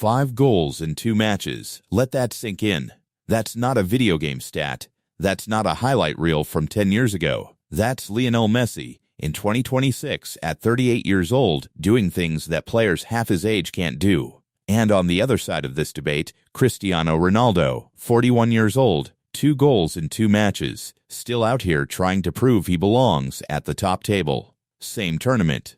5 goals in 2 matches. Let that sink in. That's not a video game stat. That's not a highlight reel from 10 years ago. That's Lionel Messi in 2026 at 38 years old doing things that players half his age can't do. And on the other side of this debate, Cristiano Ronaldo, 41 years old, 2 goals in 2 matches, still out here trying to prove he belongs at the top table. Same tournament.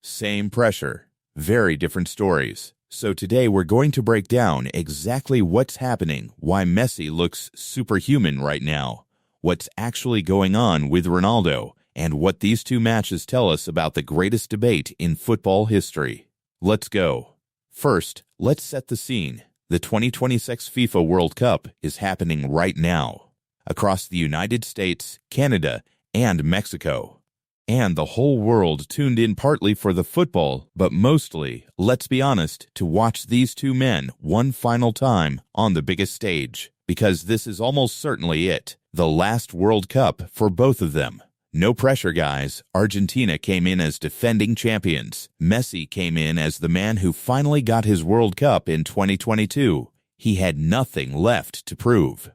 Same pressure. Very different stories. So today we're going to break down exactly what's happening, why Messi looks superhuman right now, what's actually going on with Ronaldo, and what these 2 matches tell us about the greatest debate in football history. Let's go. First, let's set the scene. The 2026 FIFA World Cup is happening right now, across the United States, Canada, and Mexico. And the whole world tuned in partly for the football, but mostly, let's be honest, to watch these 2 men one final time on the biggest stage. Because this is almost certainly it, the last World Cup for both of them. No pressure, guys. Argentina came in as defending champions. Messi came in as the man who finally got his World Cup in 2022. He had nothing left to prove.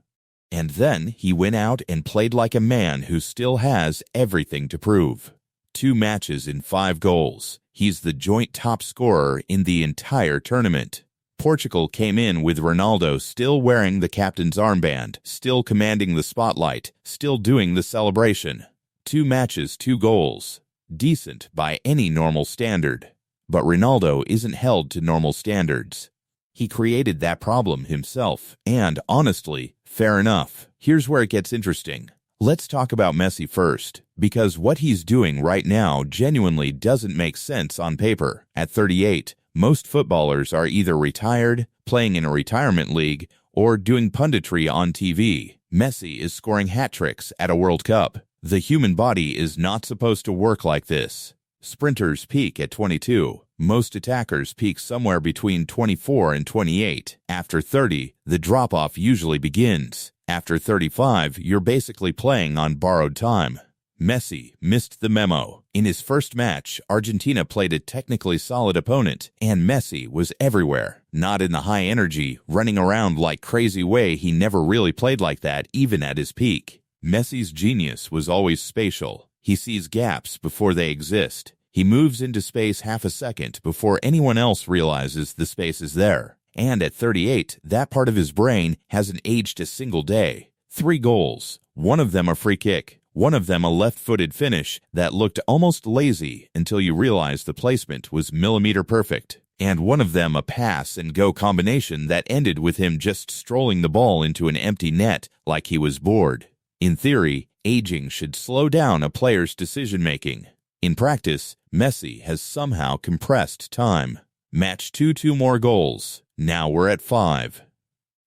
And then he went out and played like a man who still has everything to prove. 2 matches in 5 goals. He's the joint top scorer in the entire tournament. Portugal came in with Ronaldo still wearing the captain's armband, still commanding the spotlight, still doing the celebration. 2 matches, 2 goals. Decent by any normal standard. But Ronaldo isn't held to normal standards. He created that problem himself, and honestly, fair enough. Here's where it gets interesting. Let's talk about Messi first, because what he's doing right now genuinely doesn't make sense on paper. At 38, most footballers are either retired, playing in a retirement league, or doing punditry on TV. Messi is scoring hat tricks at a World Cup. The human body is not supposed to work like this. Sprinters peak at 22. Most attackers peak somewhere between 24 and 28. After 30, the drop-off usually begins. After 35, you're basically playing on borrowed time. Messi missed the memo. In his first match, Argentina played a technically solid opponent, and Messi was everywhere. Not in the high energy, running around like crazy way. He never really played like that, even at his peak. Messi's genius was always spatial. He sees gaps before they exist. He moves into space half a second before anyone else realizes the space is there. And at 38, that part of his brain hasn't aged a single day. 3 goals, 1 of them a free kick, 1 of them a left-footed finish that looked almost lazy until you realized the placement was millimeter perfect, and 1 of them a pass-and-go combination that ended with him just strolling the ball into an empty net like he was bored. In theory, aging should slow down a player's decision-making. In practice, Messi has somehow compressed time. Match 2 more goals. Now we're at 5.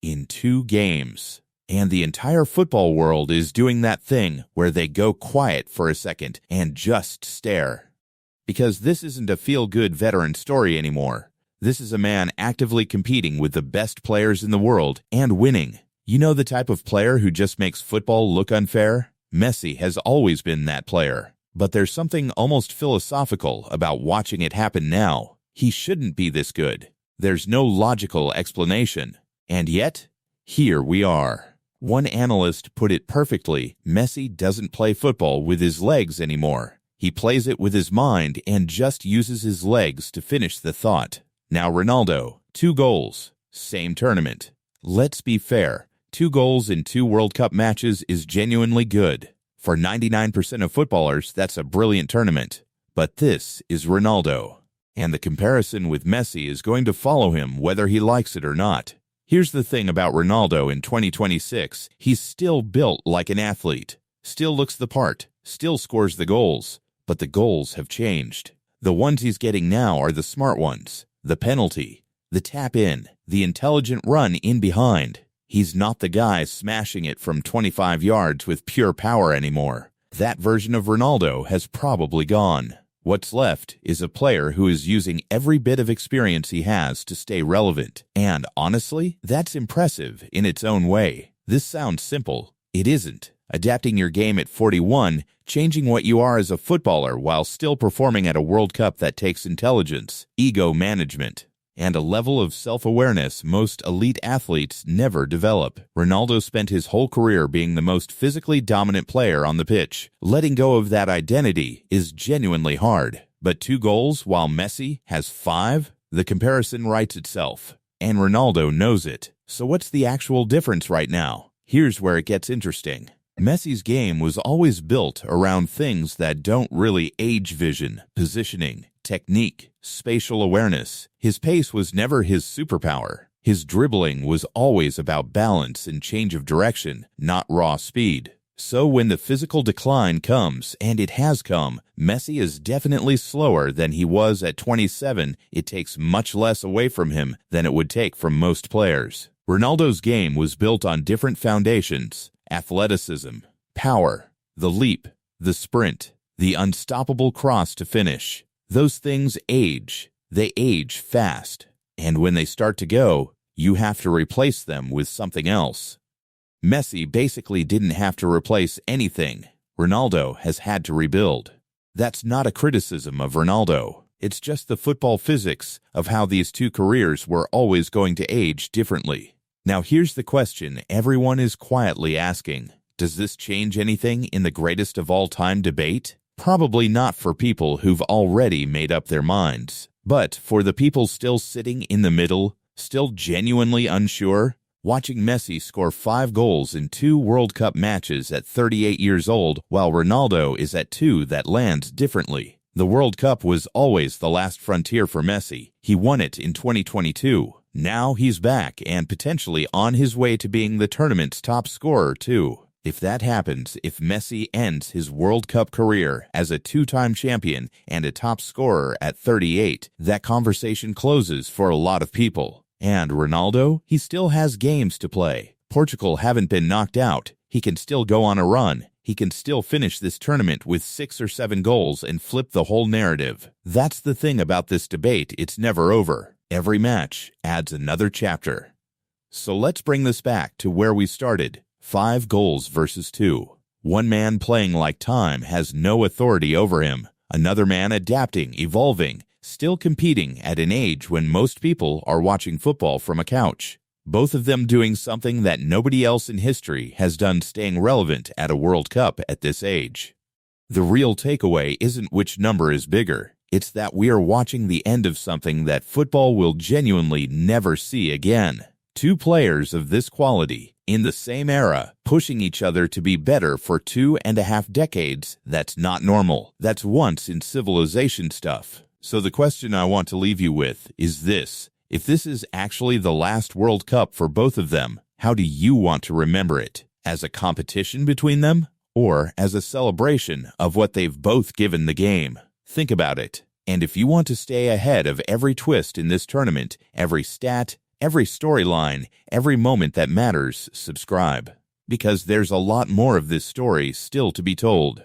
In 2 games. And the entire football world is doing that thing where they go quiet for a second and just stare. Because this isn't a feel-good veteran story anymore. This is a man actively competing with the best players in the world and winning. You know the type of player who just makes football look unfair? Messi has always been that player. But there's something almost philosophical about watching it happen now. He shouldn't be this good. There's no logical explanation. And yet, here we are. One analyst put it perfectly. Messi doesn't play football with his legs anymore. He plays it with his mind and just uses his legs to finish the thought. Now Ronaldo, 2 goals, same tournament. Let's be fair. 2 goals in 2 World Cup matches is genuinely good. For 99% of footballers, that's a brilliant tournament. But this is Ronaldo. And the comparison with Messi is going to follow him whether he likes it or not. Here's the thing about Ronaldo in 2026. He's still built like an athlete. Still looks the part. Still scores the goals. But the goals have changed. The ones he's getting now are the smart ones. The penalty. The tap in. The intelligent run in behind. He's not the guy smashing it from 25 yards with pure power anymore. That version of Ronaldo has probably gone. What's left is a player who is using every bit of experience he has to stay relevant. And honestly, that's impressive in its own way. This sounds simple. It isn't. Adapting your game at 41, changing what you are as a footballer while still performing at a World Cup that takes intelligence, ego management, and a level of self-awareness most elite athletes never develop. Ronaldo spent his whole career being the most physically dominant player on the pitch. Letting go of that identity is genuinely hard. But 2 goals while Messi has 5? The comparison writes itself. And Ronaldo knows it. So what's the actual difference right now? Here's where it gets interesting. Messi's game was always built around things that don't really age: vision, positioning, technique, spatial awareness. His pace was never his superpower. His dribbling was always about balance and change of direction, not raw speed. So when the physical decline comes, and it has come, Messi is definitely slower than he was at 27. It takes much less away from him than it would take from most players. Ronaldo's game was built on different foundations: athleticism, power, the leap, the sprint, the unstoppable cross to finish. Those things age. They age fast. And when they start to go, you have to replace them with something else. Messi basically didn't have to replace anything. Ronaldo has had to rebuild. That's not a criticism of Ronaldo. It's just the football physics of how these 2 careers were always going to age differently. Now here's the question everyone is quietly asking. Does this change anything in the greatest of all time debate? Probably not for people who've already made up their minds. But for the people still sitting in the middle, still genuinely unsure, watching Messi score 5 goals in 2 World Cup matches at 38 years old while Ronaldo is at 2 that lands differently. The World Cup was always the last frontier for Messi. He won it in 2022. Now he's back and potentially on his way to being the tournament's top scorer too. If that happens, if Messi ends his World Cup career as a 2-time champion and a top scorer at 38, that conversation closes for a lot of people. And Ronaldo, he still has games to play. Portugal haven't been knocked out. He can still go on a run. He can still finish this tournament with 6 or 7 goals and flip the whole narrative. That's the thing about this debate, it's never over. Every match adds another chapter. So let's bring this back to where we started. 5 goals versus 2. One man playing like time has no authority over him. Another man adapting, evolving, still competing at an age when most people are watching football from a couch. Both of them doing something that nobody else in history has done, staying relevant at a World Cup at this age. The real takeaway isn't which number is bigger. It's that we are watching the end of something that football will genuinely never see again. 2 players of this quality, in the same era, pushing each other to be better for 2.5 decades. That's not normal. That's once in civilization stuff. So the question I want to leave you with is this. If this is actually the last World Cup for both of them, how do you want to remember it? As a competition between them? Or as a celebration of what they've both given the game? Think about it. And if you want to stay ahead of every twist in this tournament, every stat, every storyline, every moment that matters, subscribe. Because there's a lot more of this story still to be told.